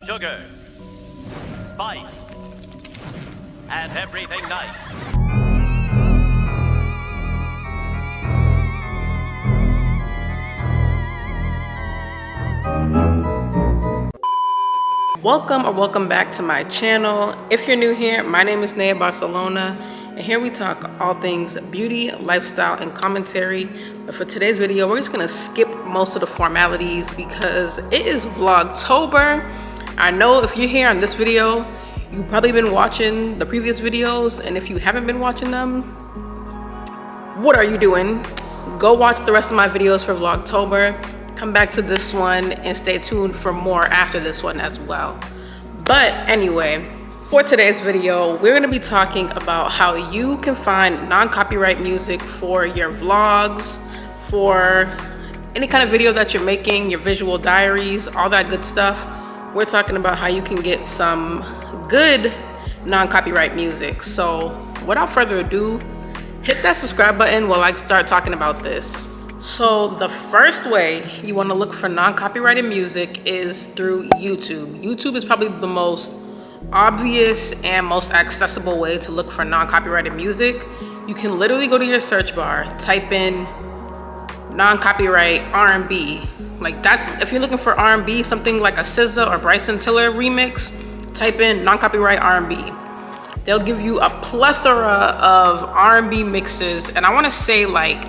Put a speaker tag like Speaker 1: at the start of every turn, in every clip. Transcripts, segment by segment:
Speaker 1: sugar, spice, and everything nice.
Speaker 2: Welcome back to my channel. If you're new here, my name is Naya Barcelona, and here we talk all things beauty, lifestyle, and commentary. But for today's video, we're just gonna skip most of the formalities because it is Vlogtober. I know if you're here on this video, you've probably been watching the previous videos, and if you haven't been watching them, what are you doing? Go watch the rest of my videos for Vlogtober. Come back to this one and stay tuned for more after this one as well. But anyway, for today's video, we're gonna be talking about how you can find non-copyright music for your vlogs, for any kind of video that you're making, your visual diaries, all that good stuff. We're talking about how you can get some good non-copyright music. So without further ado, hit that subscribe button while I start talking about this. So the first way you want to look for non-copyrighted music is through YouTube. YouTube is probably the most obvious and most accessible way to look for non-copyrighted music. You can literally go to your search bar, type in non-copyright R&B. Like that's, if you're looking for R&B, something like a SZA or Bryson Tiller remix, type in non-copyright R&B. They'll give you a plethora of R&B mixes, and I want to say like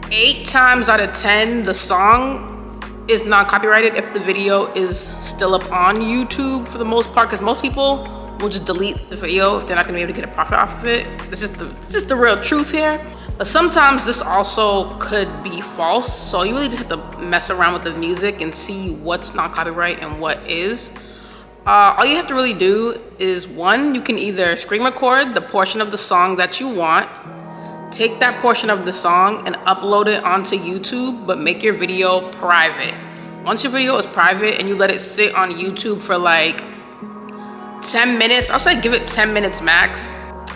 Speaker 2: 8 times out of 10 the song is not copyrighted if the video is still up on YouTube for the most part, because most people will just delete the video if they're not gonna be able to get a profit off of it. It's just the real truth here. But sometimes this also could be false, so you really just have to mess around with the music and see what's not copyright and what is. All you have to really do is, one, you can either screen record the portion of the song that you want, take that portion of the song and upload it onto YouTube, but make your video private. Once your video is private and you let it sit on YouTube for like 10 minutes, I'll say give it 10 minutes max.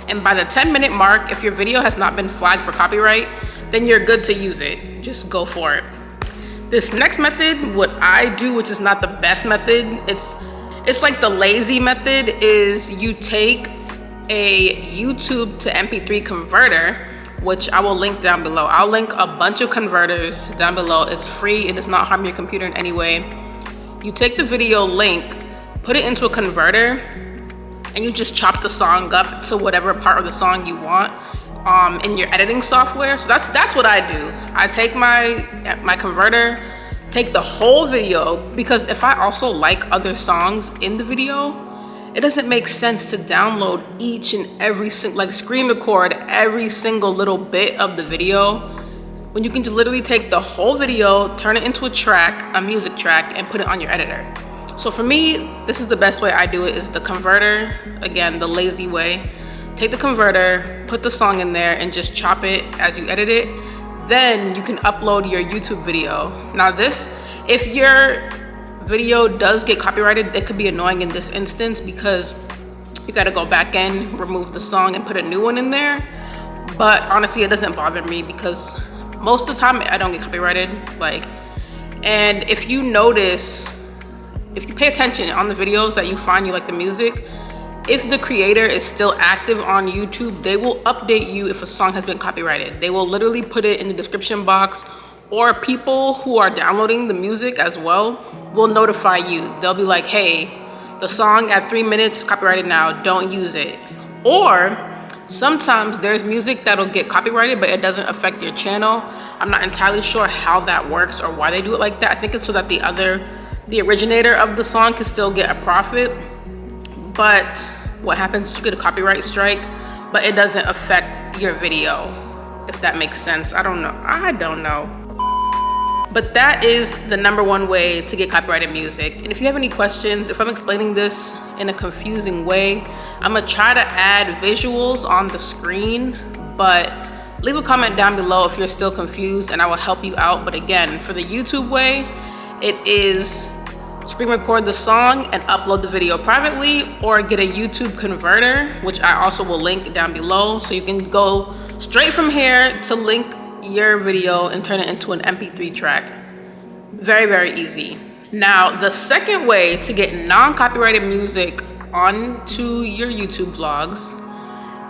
Speaker 2: And by the 10-minute mark, if your video has not been flagged for copyright, then you're good to use it. Just go for it. This next method, what I do, which is not the best method, it's like the lazy method, is you take a YouTube to MP3 converter, which I will link down below. I'll link a bunch of converters down below. It's free. It does not harm your computer in any way. You take the video link, put it into a converter, and you just chop the song up to whatever part of the song you want in your editing software. So that's what I do. I take my converter, take the whole video, because if I also like other songs in the video, it doesn't make sense to download each and every like screen record every single little bit of the video when you can just literally take the whole video, turn it into a music track, and put it on your editor. So for me, this is the best way I do it, is the converter. Again, the lazy way. Take the converter, put the song in there, and just chop it as you edit it. Then you can upload your YouTube video. Now this, if your video does get copyrighted, it could be annoying in this instance because you got to go back in, remove the song, and put a new one in there. But honestly, it doesn't bother me because most of the time I don't get copyrighted. And if you notice, if you pay attention on the videos that you find you like the music, if the creator is still active on YouTube, they will update you if a song has been copyrighted. They will literally put it in the description box, or people who are downloading the music as well will notify you. They'll be like, hey, the song at 3 minutes is copyrighted now, don't use it. Or sometimes there's music that'll get copyrighted, but it doesn't affect your channel. I'm not entirely sure how that works or why they do it like that. I think it's so that the originator of the song can still get a profit. But what happens is you get a copyright strike, but it doesn't affect your video, if that makes sense. I don't know. But that is the #1 way to get copyrighted music. And if you have any questions, if I'm explaining this in a confusing way, I'm gonna try to add visuals on the screen, but leave a comment down below if you're still confused and I will help you out. But again, for the YouTube way, it is screen record the song and upload the video privately, or get a YouTube converter, which I also will link down below. So you can go straight from here to link your video and turn it into an MP3 track. Very, very easy. Now, the second way to get non-copyrighted music onto your YouTube vlogs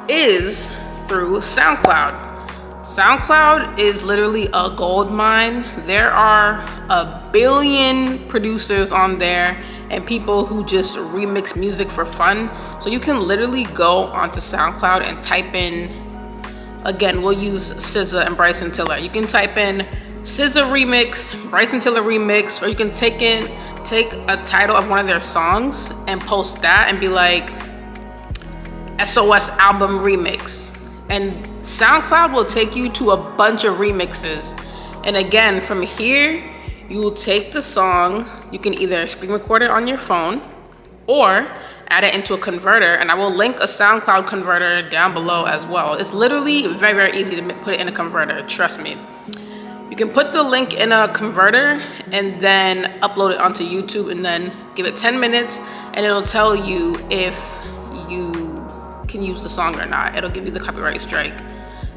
Speaker 2: is through SoundCloud. SoundCloud is literally a gold mine. There are a billion producers on there and people who just remix music for fun. So you can literally go onto SoundCloud and type in, again, we'll use SZA and Bryson Tiller. You can type in SZA remix, Bryson Tiller remix, or you can take a title of one of their songs and post that and be like, SOS album remix. And SoundCloud will take you to a bunch of remixes. And again, from here, you will take the song, you can either screen record it on your phone or add it into a converter, and I will link a SoundCloud converter down below as well. It's literally very, very easy to put it in a converter, trust me. You can put the link in a converter and then upload it onto YouTube and then give it 10 minutes and it'll tell you if you can use the song or not. It'll give you the copyright strike.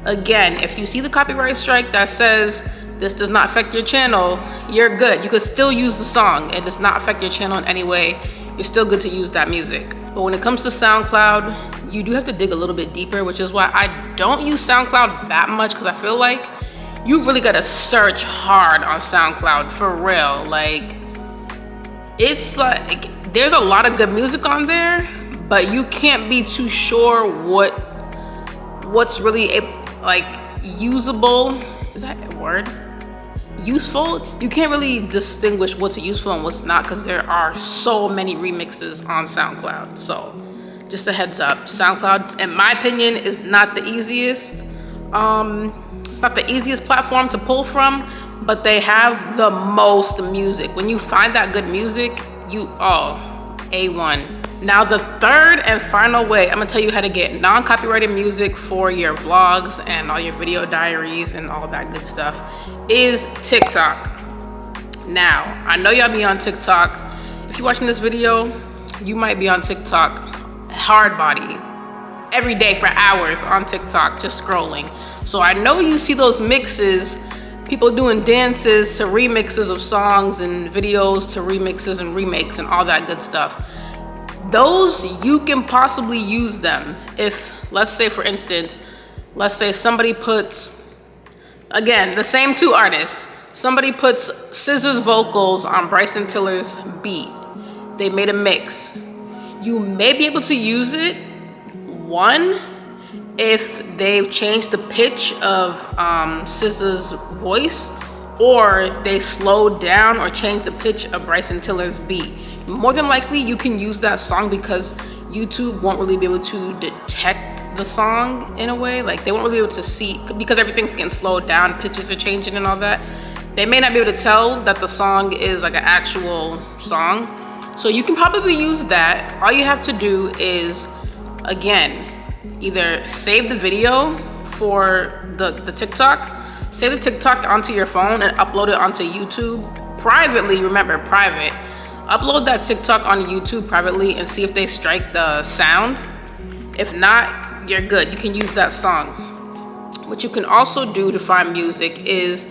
Speaker 2: Again, if you see the copyright strike that says this does not affect your channel, you're good. You could still use the song. It does not affect your channel in any way. You're still good to use that music. But when it comes to SoundCloud, you do have to dig a little bit deeper, which is why I don't use SoundCloud that much, because I feel like you really gotta search hard on SoundCloud for real. Like, it's like, there's a lot of good music on there, but you can't be too sure what's really like usable. Is that a word? Useful? You can't really distinguish what's useful and what's not, because there are so many remixes on SoundCloud. So just a heads up, SoundCloud, in my opinion, is not the easiest. It's not the easiest platform to pull from, but they have the most music. When you find that good music, A1. Now, the third and final way, I'm gonna tell you how to get non-copyrighted music for your vlogs and all your video diaries and all that good stuff, is TikTok. Now, I know y'all be on TikTok. If you're watching this video, you might be on TikTok hard body every day for hours on TikTok, just scrolling. So I know you see those mixes, people doing dances to remixes of songs and videos to remixes and remakes and all that good stuff. Those, you can possibly use them if, let's say for instance, let's say somebody puts, again, the same two artists, somebody puts SZA's vocals on Bryson Tiller's beat. They made a mix. You may be able to use it, one, if they've changed the pitch of SZA's voice, or they slowed down or changed the pitch of Bryson Tiller's beat. More than likely, you can use that song because YouTube won't really be able to detect the song in a way. Like, they won't really be able to see, because everything's getting slowed down, pitches are changing and all that. They may not be able to tell that the song is like an actual song. So you can probably use that. All you have to do is, again, either save the video for the TikTok, save the TikTok onto your phone and upload it onto YouTube privately. Remember, private. Upload that TikTok on YouTube privately and see if they strike the sound. If not, you're good. You can use that song. What you can also do to find music is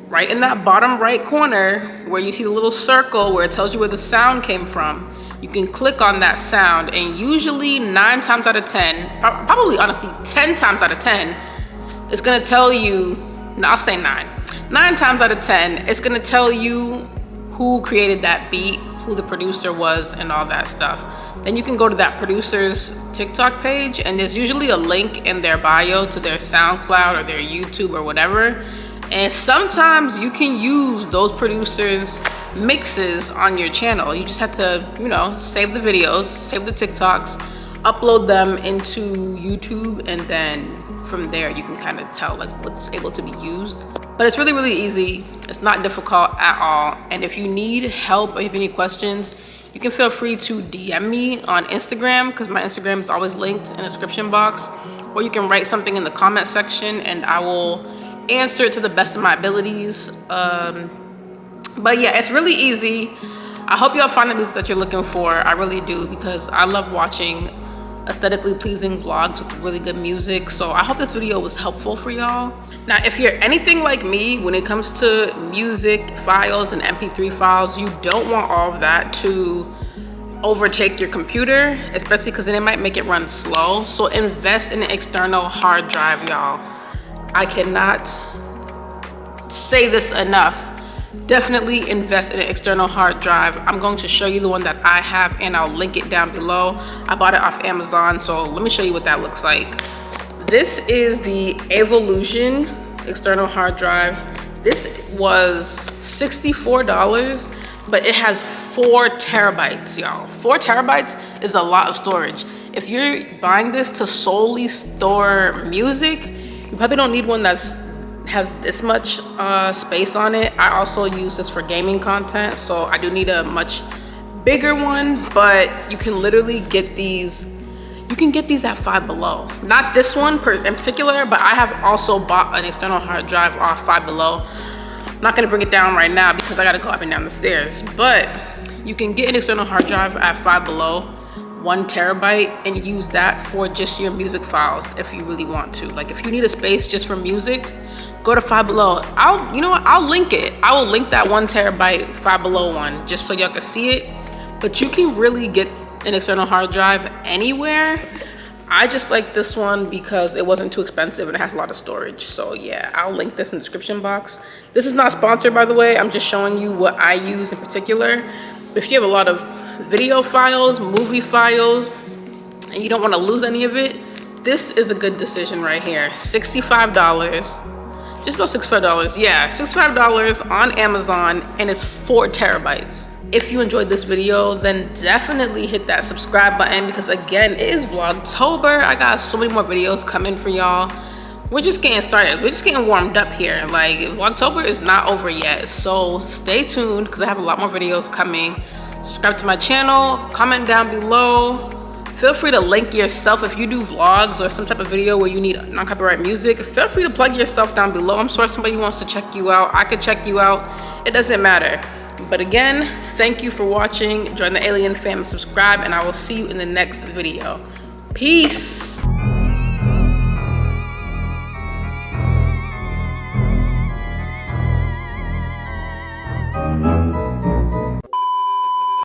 Speaker 2: right in that bottom right corner where you see the little circle where it tells you where the sound came from. You can click on that sound, and usually 9 times out of 10, probably honestly 10 times out of 10, it's gonna tell you, no, I'll say 9. 9 times out of 10, it's gonna tell you who created that beat, who the producer was, and all that stuff. Then you can go to that producer's TikTok page, and there's usually a link in their bio to their SoundCloud or their YouTube or whatever. And sometimes you can use those producers' mixes on your channel. You just have to, save the videos, save the TikToks, upload them into YouTube, and then from there you can kind of tell like what's able to be used. But it's really, really easy. It's not difficult at all. And if you need help or you have any questions, you can feel free to DM me on Instagram, because my Instagram is always linked in the description box. Or you can write something in the comment section and I will answer it to the best of my abilities. But yeah, it's really easy. I hope y'all find the music that you're looking for. I really do, because I love watching aesthetically pleasing vlogs with really good music. So I hope this video was helpful for y'all. Now, if you're anything like me, when it comes to music files and MP3 files, you don't want all of that to overtake your computer, especially because then it might make it run slow. So invest in an external hard drive, y'all. I cannot say this enough. Definitely invest in an external hard drive. I'm going to show you the one that I have, and I'll link it down below. I bought it off Amazon, so let me show you what that looks like. This is the Evolution external hard drive. This was $64, but it has 4 terabytes, y'all. 4 terabytes is a lot of storage. If you're buying this to solely store music, you probably don't need one that has this much space on it. I also use this for gaming content, so I do need a much bigger one, but you can literally get these. You can get these at Five Below. Not this one in particular, but I have also bought an external hard drive off Five Below. I'm not gonna bring it down right now because I gotta go up and down the stairs, but you can get an external hard drive at Five Below, 1 terabyte, and use that for just your music files if you really want to. Like if you need a space just for music, go to Five Below. You know what, I'll link it. I will link that 1 terabyte Five Below one just so y'all can see it. But you can really get an external hard drive anywhere. I just like this one because it wasn't too expensive and it has a lot of storage. So yeah, I'll link this in the description box. This is not sponsored, by the way. I'm just showing you what I use in particular. If you have a lot of video files, movie files, and you don't want to lose any of it, this is a good decision right here. $65, just about $65. Yeah, $65 on Amazon, and it's 4 terabytes. If you enjoyed this video, then definitely hit that subscribe button because again, it is Vlogtober. I got so many more videos coming for y'all. We're just getting started. We're just getting warmed up here. Like Vlogtober is not over yet. So stay tuned because I have a lot more videos coming. Subscribe to my channel, comment down below. Feel free to link yourself if you do vlogs or some type of video where you need non-copyright music. Feel free to plug yourself down below. I'm sure somebody wants to check you out. I could check you out. It doesn't matter. But again, thank you for watching. Join the Alien fam, subscribe, and I will see you in the next video. Peace.